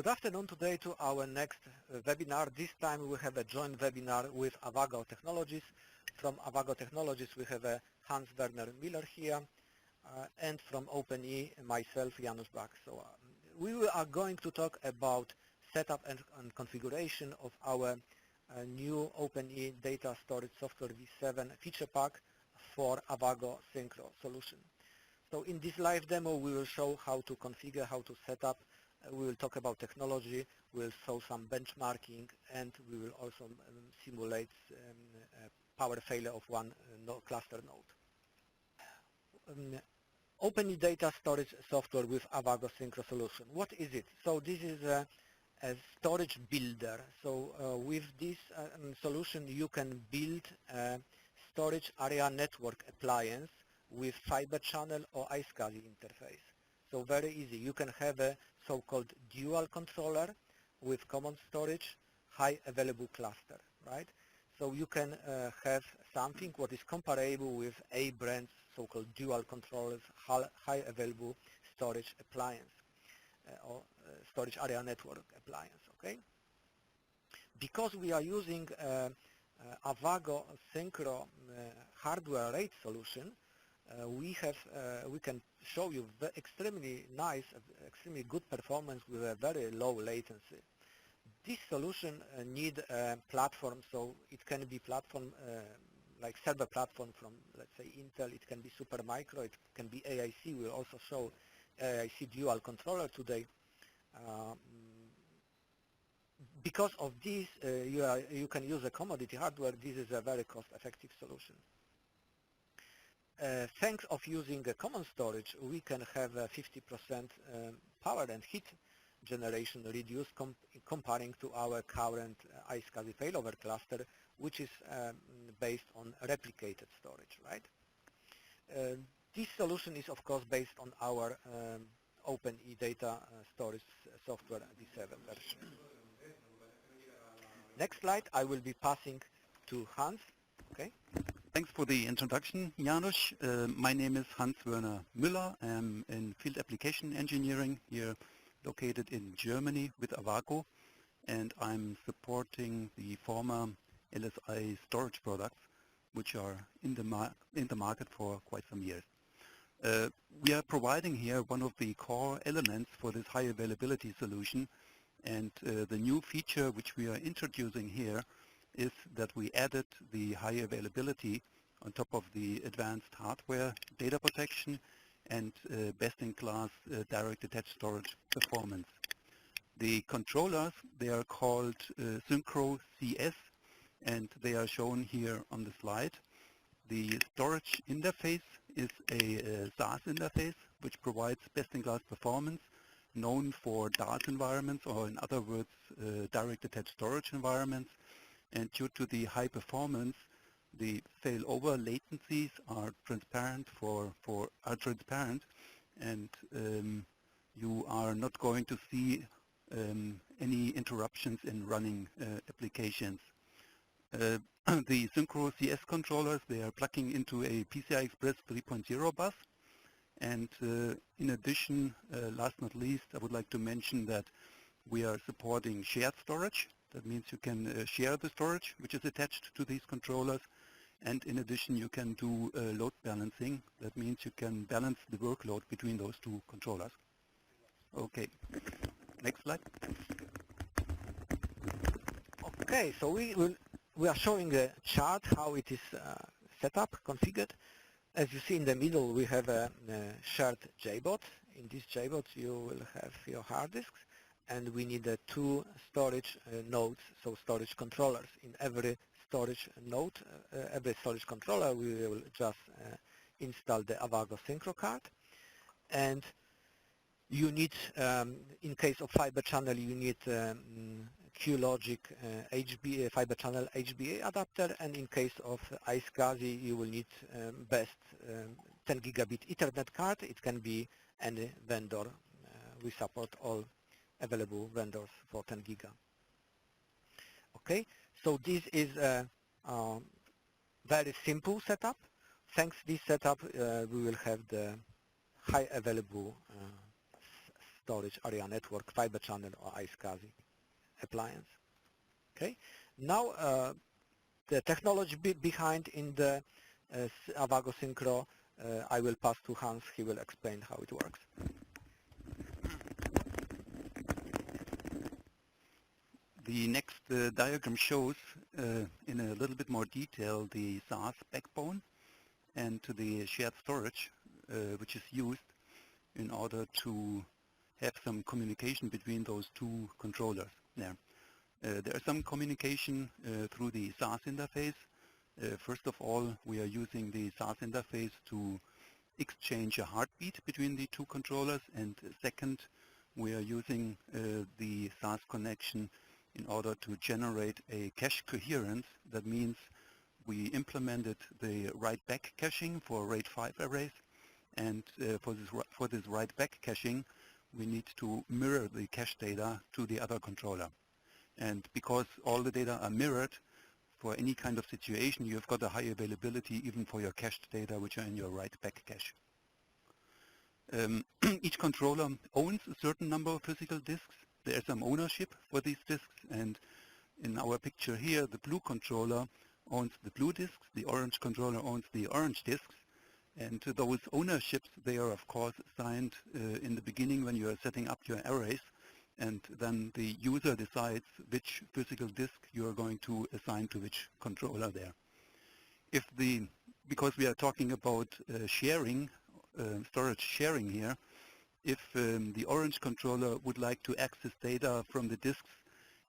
Good afternoon today to our next webinar. This time we have a joint webinar with Avago Technologies. From Avago Technologies we have Hans-Werner Müller here and from Open-E myself, Janusz Bach. So we are going to talk about setup and configuration of our new Open-E data storage software V7 feature pack for Avago Syncro Solution. So in this live demo we will show how to configure, how to set up. We will talk about technology, we will show some benchmarking, and we will also simulate power failure of one cluster node. Open-E data storage software with Avago Syncro Solution. What is it? So this is a storage builder. So with this solution you can build a storage area network appliance with fiber channel or iSCSI interface. So very easy. You can have a so-called dual controller with common storage, high available cluster, right? So you can have something what is comparable with A brand's so-called dual controllers, high available storage appliance or storage area network appliance, okay? Because we are using Avago Syncro hardware RAID solution, we can show you extremely nice, extremely good performance with a very low latency. This solution need a platform, so it can be platform like server platform from, let's say, Intel. It can be Supermicro. It can be AIC. We'll also show AIC dual controller today. Because of this, you can use a commodity hardware. This is a very cost-effective solution. Thanks of using a common storage, we can have 50% power and heat generation reduced comparing to our current iSCSI failover cluster, which is based on replicated storage, right? This solution is of course based on our Open-E data storage software V7 version. Next slide, I will be passing to Hans. Okay. Thanks for the introduction, Janusz. My name is Hans-Werner Müller. I'm in field application engineering here located in Germany with Avago, and I'm supporting the former LSI storage products which are in the market for quite some years. We are providing here one of the core elements for this high availability solution, and the new feature which we are introducing here is that we added the high availability on top of the advanced hardware data protection and best-in-class direct attached storage performance. The controllers, they are called Syncro CS, and they are shown here on the slide. The storage interface is a SAS interface which provides best-in-class performance, known for DAS environments, or in other words direct attached storage environments. And due to the high performance, the failover latencies are transparent and you are not going to see any interruptions in running applications. The Syncro CS controllers, they are plugging into a PCI Express 3.0 bus, and in addition, last not least, I would like to mention that we are supporting shared storage. That means you can share the storage which is attached to these controllers, and in addition you can do load balancing. That means you can balance the workload between those two controllers. Okay, next slide. Okay, so we are showing a chart how it is set up, configured. As you see in the middle we have a shared JBOD. In this JBOD you will have your hard disks, and we need two storage nodes, so storage controllers. In every storage node, every storage controller, we will just install the Avago Syncro card. And you need, in case of fiber channel, you need QLogic HBA, fiber channel HBA adapter, and in case of iSCSI, you will need best 10 gigabit Ethernet card. It can be any vendor. We support all available vendors for 10 giga. Okay, so this is a very simple setup. Thanks to this setup, we will have the high available storage, area network, fiber channel, or iSCSI appliance. Okay. Now the technology behind in the Avago Syncro, I will pass to Hans. He will explain how it works. The next diagram shows in a little bit more detail the SAS backbone and the shared storage which is used in order to have some communication between those two controllers there. There is some communication through the SAS interface. First of all, we are using the SAS interface to exchange a heartbeat between the two controllers, and second, we are using the SAS connection in order to generate a cache coherence. That means we implemented the write-back caching for RAID 5 arrays, and for this write-back caching, we need to mirror the cache data to the other controller. And because all the data are mirrored, for any kind of situation, you've got a high availability even for your cached data which are in your write-back cache. Each controller owns a certain number of physical disks. There is some ownership for these disks, and in our picture here, the blue controller owns the blue disks, the orange controller owns the orange disks, and those ownerships, they are of course assigned in the beginning when you are setting up your arrays, and then the user decides which physical disk you are going to assign to which controller there. Because we are talking about sharing, storage sharing here, if the orange controller would like to access data from the disks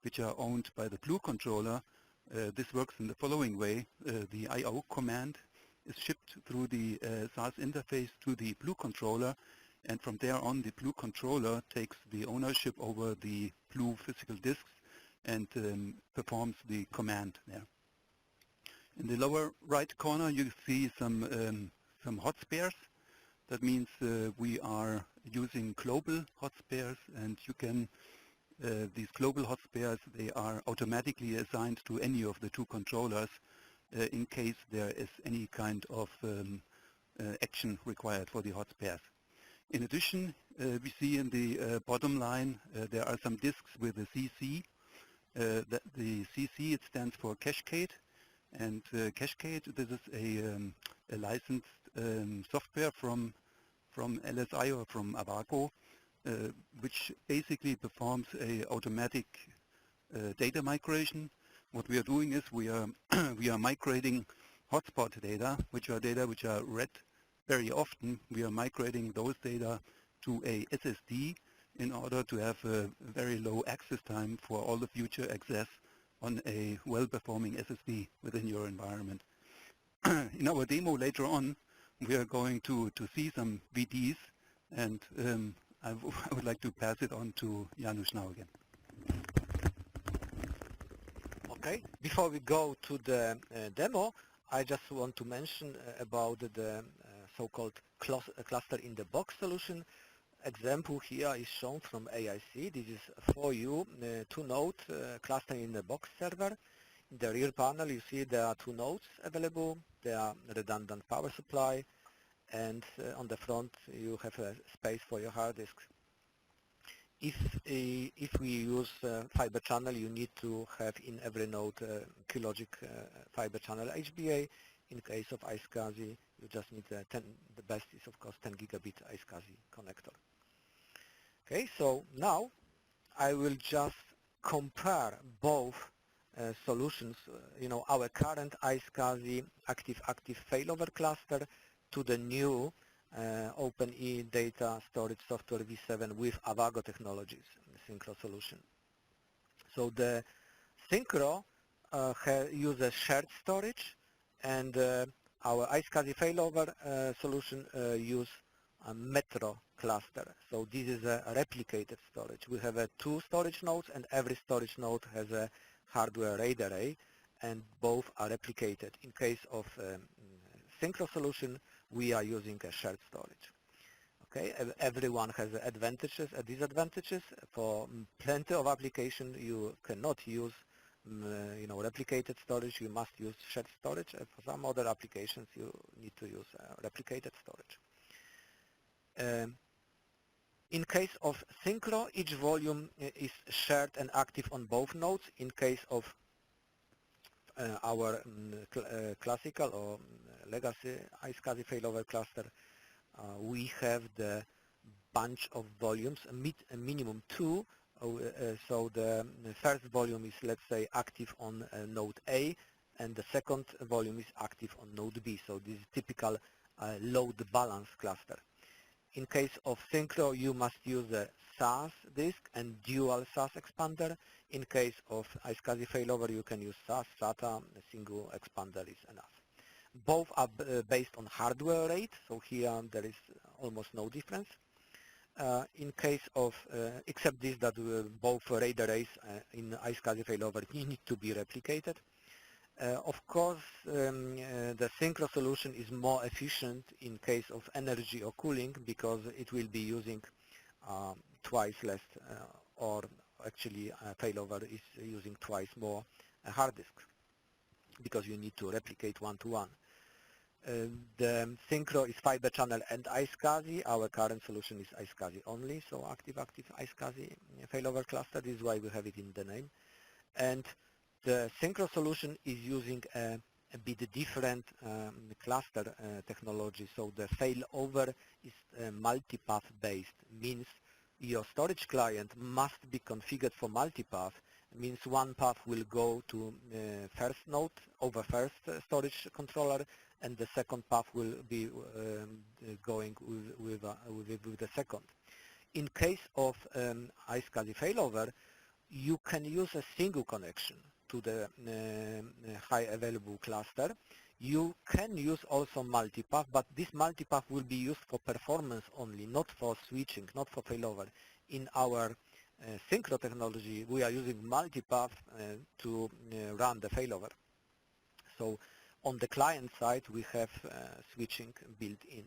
which are owned by the blue controller, this works in the following way. The I/O command is shipped through the SAS interface to the blue controller, and from there on the blue controller takes the ownership over the blue physical disks and performs the command there. In the lower right corner you see some hot spares. That means we are using global hot spares, and you can these global hot spares, they are automatically assigned to any of the two controllers in case there is any kind of action required for the hot spares. In addition, we see in the bottom line there are some disks with a CC. The CC, it stands for Cachecade, and Cachecade, this is a licensed software from LSI or from Avago, which basically performs a automatic data migration. What we are doing is we are migrating hotspot data, which are read very often. We are migrating those data to a SSD in order to have a very low access time for all the future access on a well-performing SSD within your environment. In our demo later on, we are going to see some VDs, and I would like to pass it on to Janusz now again. Okay, before we go to the demo, I just want to mention about the so-called cluster in the box solution. Example here is shown from AIC. This is for you, 2-node cluster in the box server. In the rear panel you see there are 2 nodes available. There are redundant power supply, and on the front you have a space for your hard disk. If we use fiber channel, you need to have in every node Kilogic fiber channel HBA. In case of iSCSI, you just need the best is of course 10 gigabit iSCSI connector. Okay, so now I will just compare both solutions, our current iSCSI active failover cluster to the new Open-E data storage software V7 with Avago Technologies Syncro Solution. So the Syncro uses shared storage, and our iSCSI failover solution use a Metro cluster. So this is a replicated storage. We have 2 storage nodes, and every storage node has a hardware RAID array, and both are replicated. In case of Syncro solution, we are using a shared storage. Okay, everyone has advantages and disadvantages. For plenty of applications, you cannot use replicated storage. You must use shared storage. For some other applications, you need to use replicated storage. In case of Syncro, each volume is shared and active on both nodes. In case of our classical or legacy iSCSI failover cluster, we have the bunch of volumes, a minimum 2. So the first volume is, let's say, active on node A, and the second volume is active on node B. So this is typical load balance cluster. In case of Syncro, you must use a SAS disk and dual SAS expander. In case of iSCSI failover, you can use SAS, SATA, a single expander is enough. Both are based on hardware RAID, so here there is almost no difference. In case of, except this, that both RAID arrays in iSCSI failover need to be replicated. Of course, the Syncro solution is more efficient in case of energy or cooling because it will be using twice less, or actually failover is using twice more hard disk because you need to replicate one-to-one. The Syncro is fiber channel and iSCSI. Our current solution is iSCSI only, so active iSCSI failover cluster. This is why we have it in the name. And the Syncro solution is using a bit different cluster technology. So the failover is multipath based, means your storage client must be configured for multipath, means one path will go to first node over first storage controller, and the second path will be going with the second. In case of iSCSI failover, you can use a single connection to the high available cluster. You can use also multipath, but this multipath will be used for performance only, not for switching, not for failover. In our Syncro technology, we are using multipath to run the failover. So on the client side, we have switching built in.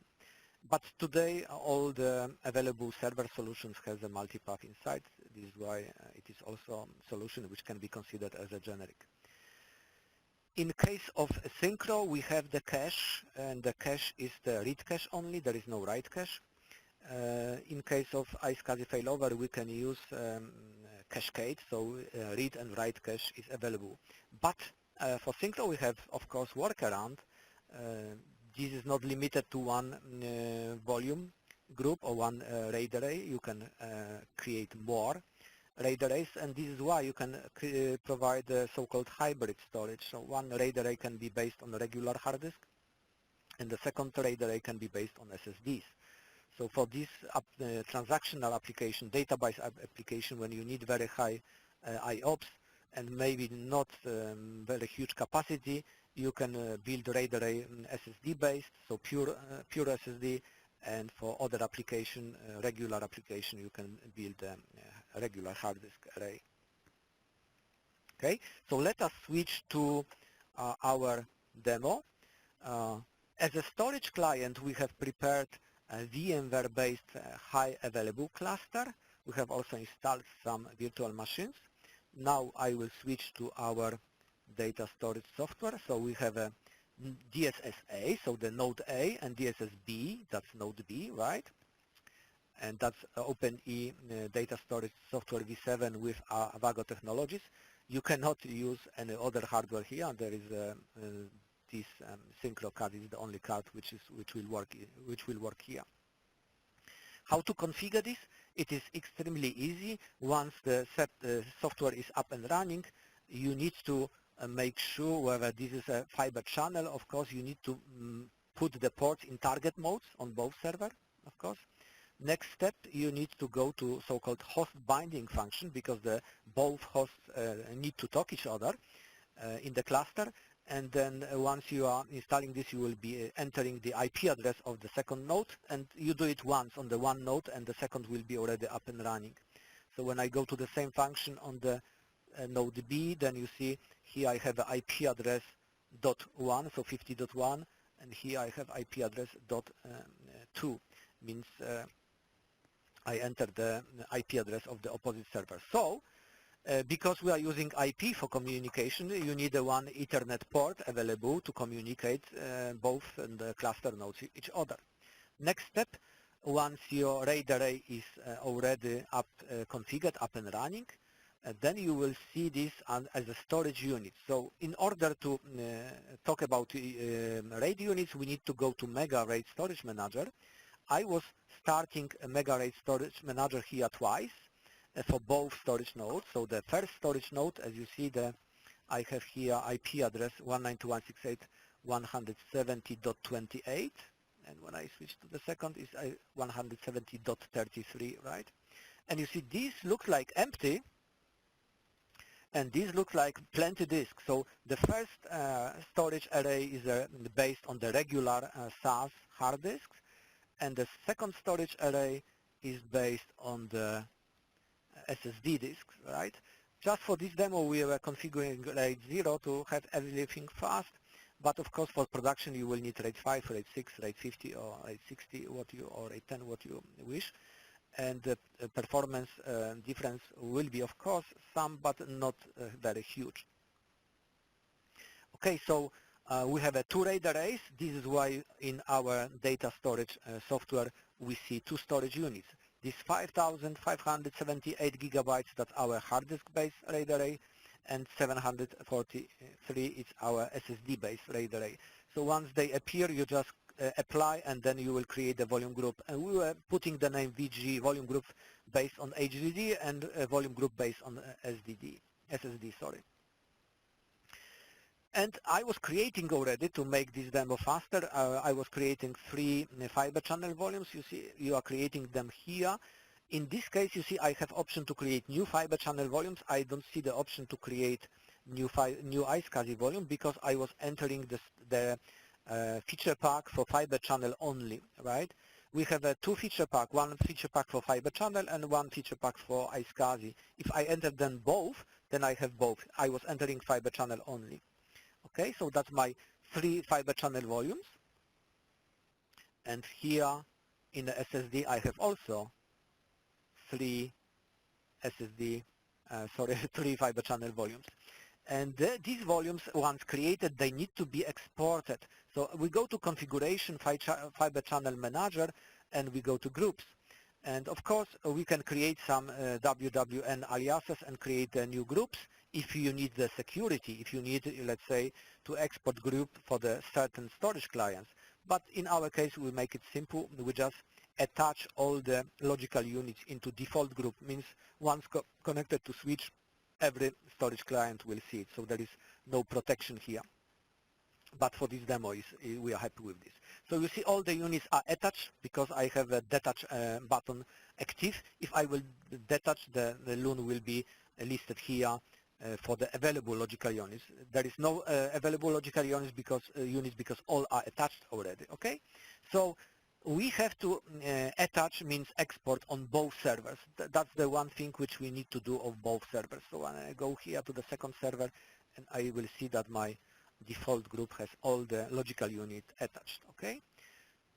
But today, all the available server solutions have a multipath inside. This is why it is also a solution which can be considered as a generic. In case of Syncro, we have the cache, and the cache is the read cache only. There is no write cache. In case of iSCSI failover, we can use cascade, so read and write cache is available. But for Syncro, we have, of course, workaround. This is not limited to one volume group or one RAID array. You can create more RAID arrays, and this is why you can provide so-called hybrid storage. So one RAID array can be based on a regular hard disk, and the second RAID array can be based on SSDs. So for this transactional application, database application, when you need very high IOPS and maybe not very huge capacity, you can build RAID array SSD based, so pure SSD, and for other application, regular application, you can build a regular hard disk array. Okay, so let us switch to our demo. As a storage client, we have prepared a VMware-based high available cluster. We have also installed some virtual machines. Now I will switch to our data storage software. So we have a DSS-A, so the node A, and DSS-B, that's node B, right? And that's Open-E data storage software V7 with Avago Technologies. You cannot use any other hardware here. There is this Syncro card is the only card which will work here. How to configure this? It is extremely easy. Once the software is up and running, you need to make sure whether this is a fiber channel. Of course, you need to put the ports in target modes on both servers, of course. Next step, you need to go to so-called host binding function because both hosts need to talk each other in the cluster. And then once you are installing this, you will be entering the IP address of the second node, and you do it once on the one node, and the second will be already up and running. So when I go to the same function on the node B, then you see here I have the IP address .1, so 50.1, and here I have IP address .2, means I enter the IP address of the opposite server. So because we are using IP for communication, you need one Ethernet port available to communicate both the cluster nodes each other. Next step, once your RAID array is already configured, up and running, then you will see this as a storage unit. So in order to talk about RAID units, we need to go to Mega RAID Storage Manager. I was starting a Mega RAID Storage Manager here twice for both storage nodes. So the first storage node, as you see, I have here IP address 192.168.170.28, and when I switch to the second is 170.33, right? And you see this looks like empty, and this looks like plenty disk. So the first storage array is based on the regular SAS hard disks, and the second storage array is based on the SSD disks, right? Just for this demo, we were configuring RAID 0 to have everything fast, but of course for production you will need RAID 5, RAID 6, RAID 50, or RAID 60, or RAID 10, what you wish. And the performance difference will be, of course, some, but not very huge. Okay, so we have 2 RAID arrays. This is why in our data storage software we see 2 storage units. This 5,578 gigabytes, that's our hard disk-based RAID array, and 743 is our SSD-based RAID array. So once they appear, you just apply, and then you will create a volume group. And we were putting the name VG volume group based on HDD and a volume group based on SSD, sorry. And I was creating already, to make this demo faster, I was creating 3 fiber channel volumes. You see, you are creating them here. In this case, you see I have option to create new fiber channel volumes. I don't see the option to create new iSCSI volume because I was entering the feature pack for fiber channel only, right? We have a 2 feature pack, 1 feature pack for fiber channel and 1 feature pack for iSCSI. If I enter them both, then I have both. I was entering fiber channel only. Okay, so that's my 3 fiber channel volumes. And here in the SSD, I have also 3 3 fiber channel volumes. And these volumes, once created, they need to be exported. So we go to Configuration, Fiber Channel Manager, and we go to Groups. And of course, we can create some WWN aliases and create new groups if you need the security, if you need, let's say, to export group for the certain storage clients. But in our case, we make it simple. We just attach all the logical units into default group, means once connected to switch, every storage client will see it. So there is no protection here. But for this demo, we are happy with this. So you see all the units are attached because I have a detach button active. If I will detach, the LUN will be listed here for the available logical units. There is no available logical units because all are attached already, okay? So we have to attach means export on both servers. That's the one thing which we need to do of both servers. So when I go here to the second server, and I will see that my default group has all the logical unit attached, okay?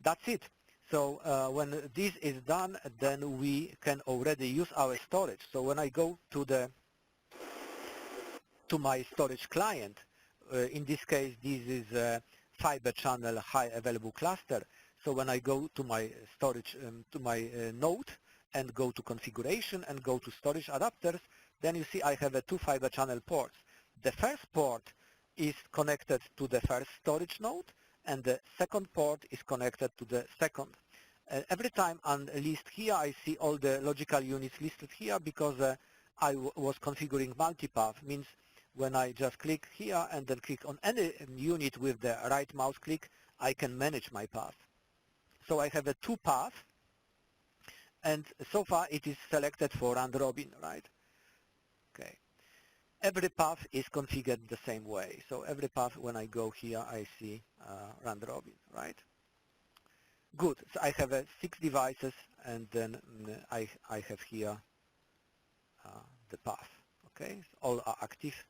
That's it. So when this is done, then we can already use our storage. So when I go to my storage client, in this case, this is a fiber channel high available cluster. So when I go to my storage, to my node, and go to configuration and go to storage adapters, then you see I have 2 fiber channel ports. The first port is connected to the first storage node, and the second port is connected to the second. Every time I list here, I see all the logical units listed here because I was configuring multipath, means when I just click here and then click on any unit with the right mouse click, I can manage my path. So I have 2 paths, and so far it is selected for round robin, right? Okay. Every path is configured the same way. So every path, when I go here, I see round robin, right? Good. So I have 6 devices, and then I have here the path. Okay, so all are active,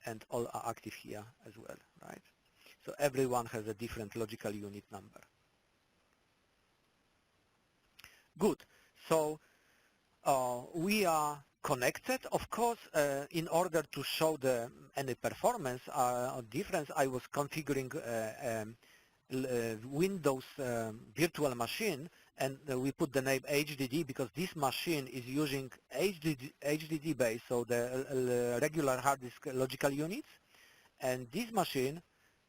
and all are active here as well, right? So everyone has a different logical unit number. Good. So we are connected. Of course, in order to show any performance difference, I was configuring Windows virtual machine, and we put the name HDD because this machine is using HDD base, so the regular hard disk logical units, and this machine,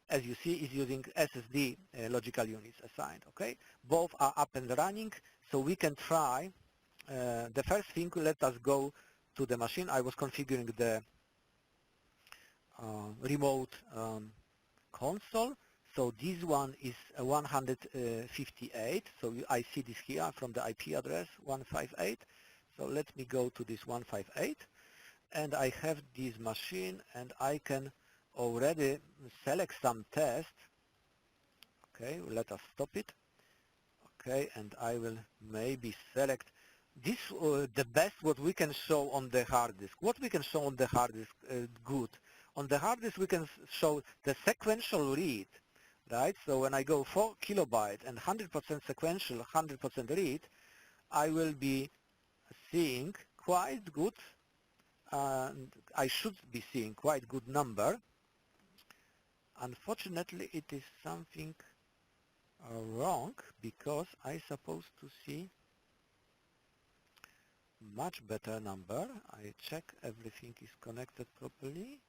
as you see, is using SSD logical units assigned. Okay, both are up and running, so we can try. The first thing, let us go to the machine. I was configuring the remote console. So this one is 158. So I see this here from the IP address 158. So let me go to this 158, and I have this machine, and I can already select some test. Okay, let us stop it. Okay, and I will maybe select this, the best what we can show on the hard disk. What we can show on the hard disk good. On the hard disk we can show the sequential read, right? So when I go 4 kilobyte and 100% sequential, 100% read, I will be seeing quite good, I should be seeing quite good number. Unfortunately, it is something wrong, because I supposed to see much better number. I check everything is connected properly.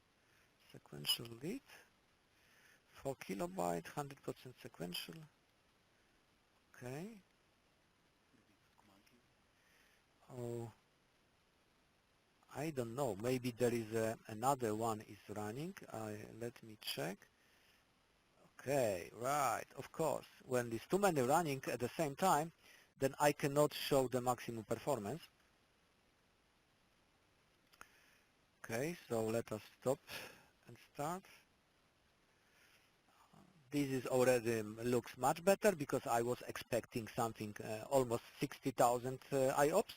Sequential read, 4 kilobyte, 100% sequential. Okay. Oh, I don't know. Maybe there is another one is running. Let me check. Okay, right. Of course, when there's too many running at the same time, then I cannot show the maximum performance. Okay, so let us stop and start. This is already looks much better, because I was expecting something almost 60,000 IOPS.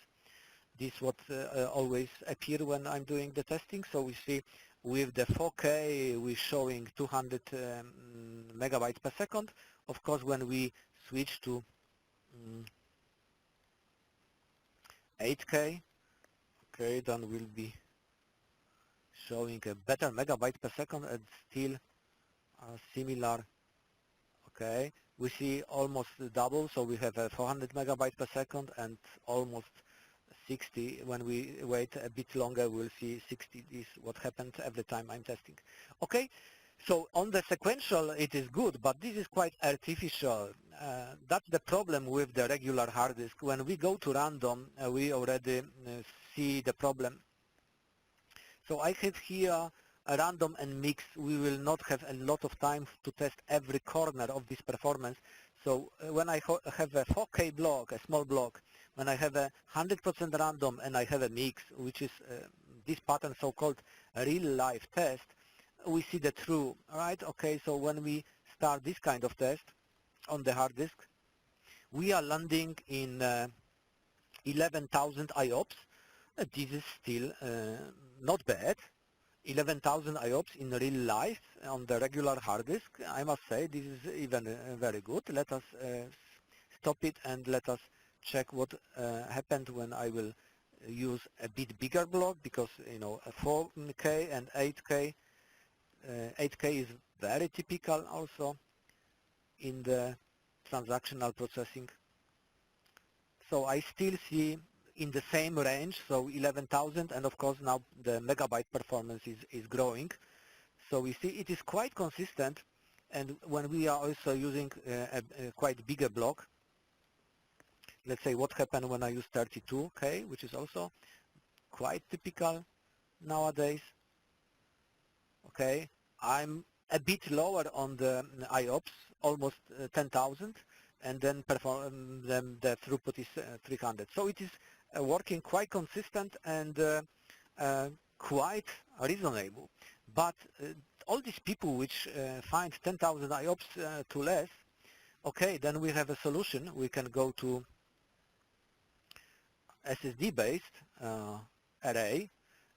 This what always appear when I'm doing the testing. So we see with the 4K we're showing 200 megabytes per second. Of course, when we switch to 8K, okay, then we'll be showing a better megabyte per second and still similar. Okay, we see almost double, so we have a 400 megabytes per second and almost 60. When we wait a bit longer, we'll see 60 is what happens every time I'm testing. Okay, so on the sequential it is good, but this is quite artificial. That's the problem with the regular hard disk. When we go to random, we already see the problem. So I have here a random and mix. We will not have a lot of time to test every corner of this performance. So when I have a 4K block, a small block, when I have a 100% random and I have a mix, which is this pattern so-called real-life test, we see the true, right? Okay, so when we start this kind of test on the hard disk, we are landing in 11,000 IOPS. This is still not bad. 11,000 IOPS in real life on the regular hard disk. I must say this is even very good. Let us stop it and let us check what happened when I will use a bit bigger block, because you know, a 4K and 8K. 8K is very typical also in the transactional processing. So I still see in the same range, so 11,000, and of course now the megabyte performance is growing. So we see it is quite consistent, and when we are also using a quite bigger block, let's say what happened when I use 32K, which is also quite typical nowadays. Okay, I'm a bit lower on the IOPS, almost 10,000, and then the throughput is 300. So it is working quite consistent and quite reasonable. But all these people which find 10,000 IOPS too less, okay, then we have a solution. We can go to SSD-based array,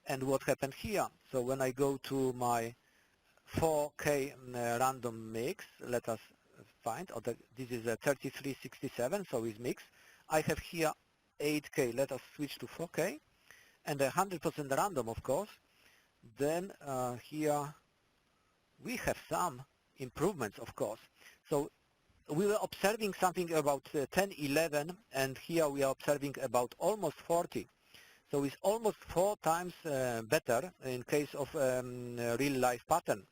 and what happened here. So when I go to my 4K random mix, let us find, this is a 3367, so it's mixed. I have here 8K, let us switch to 4K, and 100% random, of course. Then here we have some improvements, of course. So we were observing something about 10, 11, and here we are observing about almost 40. So it's almost 4 times better in case of real life pattern.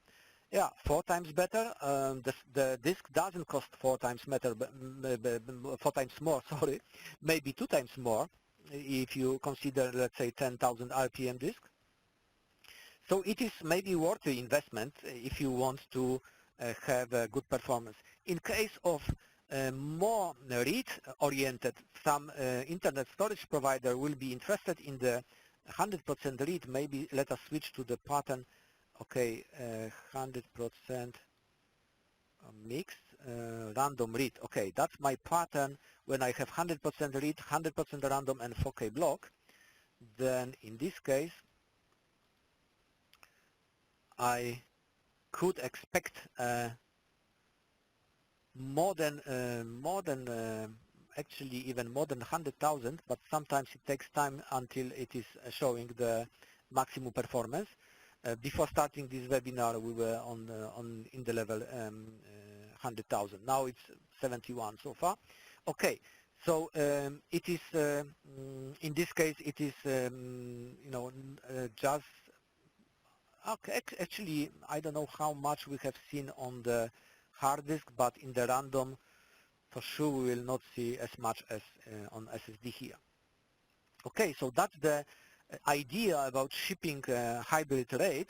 Yeah, 4 times better. The disk doesn't cost 4 times better, 4 times more. Sorry, maybe 2 times more if you consider, let's say, 10,000 RPM disk. So it is maybe worth the investment if you want to have a good performance. In case of more read-oriented, some internet storage provider will be interested in the 100% read. Maybe let us switch to the pattern. Okay, 100% mixed random read. Okay, that's my pattern when I have 100% read, 100% random, and 4K block. Then in this case, I could expect actually even more than 100,000, but sometimes it takes time until it is showing the maximum performance. Before starting this webinar, we were in the level 100,000. Now it's 71 so far. Okay, so it is in this case it is just okay. Actually, I don't know how much we have seen on the hard disk, but in the random, for sure we will not see as much as on SSD here. Okay, so that's the idea about shipping hybrid RAID,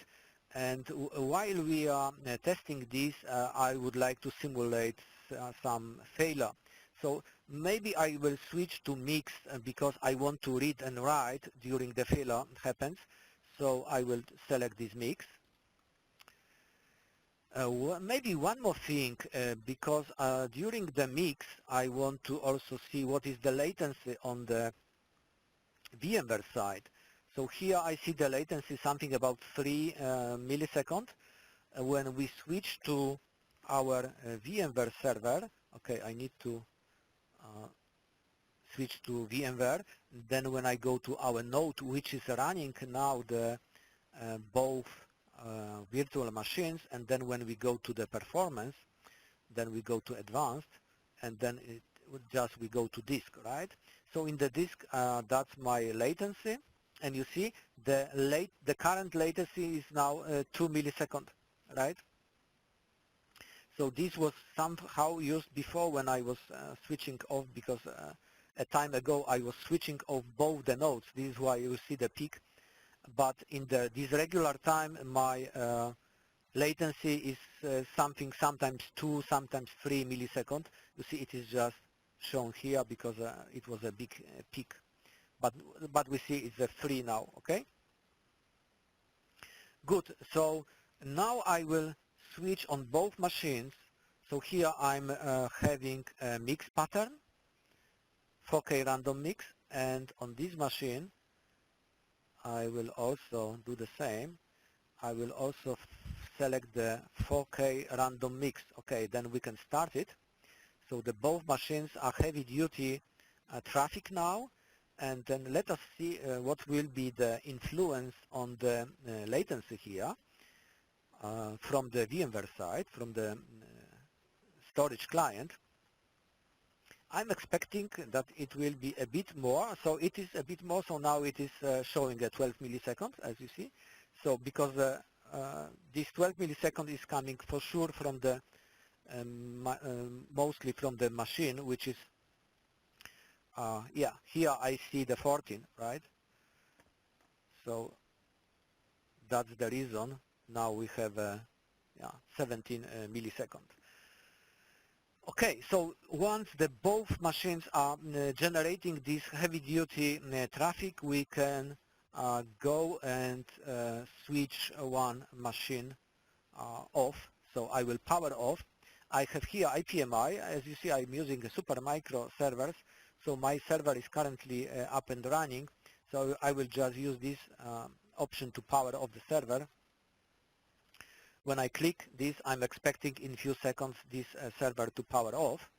and while we are testing this, I would like to simulate some failure. So maybe I will switch to mix because I want to read and write during the failure happens. So I will select this mix. Maybe one more thing, because during the mix I want to also see what is the latency on the VMware side. So here I see the latency something about 3 milliseconds. When we switch to our VMware server, okay, I need to switch to VMware. Then when I go to our node, which is running now the both virtual machines, and then when we go to the performance, then we go to advanced, and then it would just we go to disk, right? So in the disk, that's my latency, and you see the current latency is now 2 milliseconds, right? So this was somehow used before when I was switching off, because a time ago I was switching off both the nodes. This is why you see the peak. But in this regular time, my latency is sometimes 2, sometimes 3 milliseconds. You see it is just shown here because it was a big peak. But we see it's a 3 now, okay? Good, so now I will switch on both machines. So here I'm having a mix pattern, 4K random mix, and on this machine I will also do the same. I will also select the 4K random mix. Okay, then we can start it. So the both machines are heavy duty traffic now, and then let us see what will be the influence on the latency here from the VMware side, from the storage client. I'm expecting that it will be a bit more, so it is a bit more, so now it is showing a 12 milliseconds, as you see. So because this 12 milliseconds is coming for sure from the, mostly from the machine, which is, yeah, here I see the 14, right? So that's the reason. Now we have, yeah, 17 milliseconds. Okay, so once both machines are generating this heavy-duty traffic, we can go and switch one machine off. So I will power off. I have here IPMI. As you see, I'm using a Supermicro servers. So my server is currently up and running. So I will just use this option to power off the server. When I click this, I'm expecting in a few seconds this server to power off.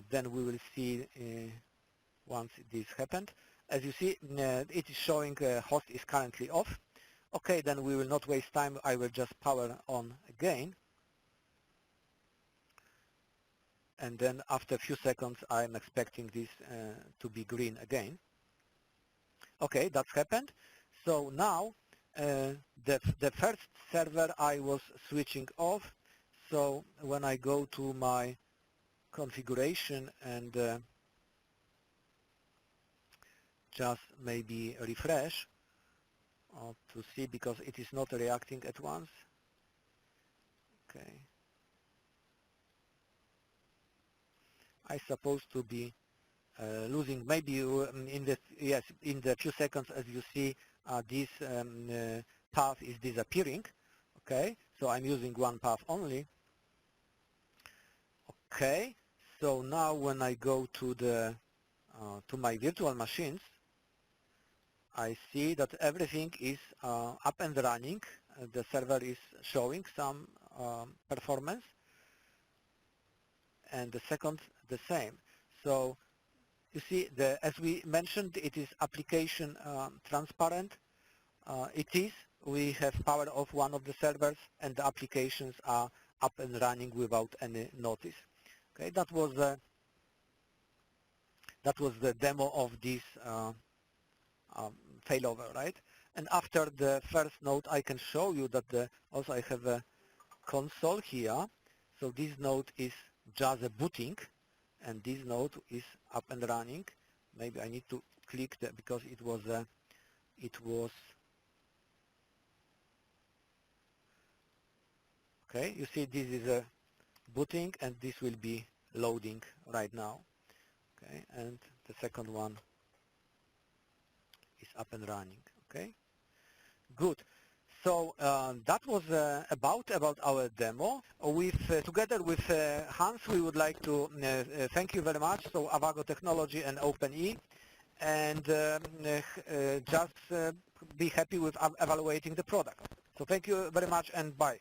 Then we will see once this happened. As you see, it is showing host is currently off. Okay, then we will not waste time. I will just power on again. and then after a few seconds I'm expecting this to be green again. Okay, that's happened. So now the first server I was switching off. So when I go to my configuration and just maybe refresh to see, because it is not reacting at once. Okay. I supposed to be losing maybe in the few seconds, as you see, this path is disappearing. Okay, so I'm using one path only. Okay, so now when I go to the to my virtual machines, I see that everything is up and running. The server is showing some performance, and the second the same. So you see, as we mentioned, it is application transparent. It is. We have power off one of the servers, and the applications are up and running without any notice. Okay, that was the demo of this failover, right? And after the first node, I can show you that also I have a console here. So this node is just a booting, and this node is up and running. Maybe I need to click that because it was okay. You see, this is a booting, and this will be loading right now. Okay, and the second one is up and running. Okay, good. So that was about our demo. Together with Hans, we would like to thank you very much. So Avago Technology and Open-E, and just be happy with evaluating the product. So thank you very much, and bye.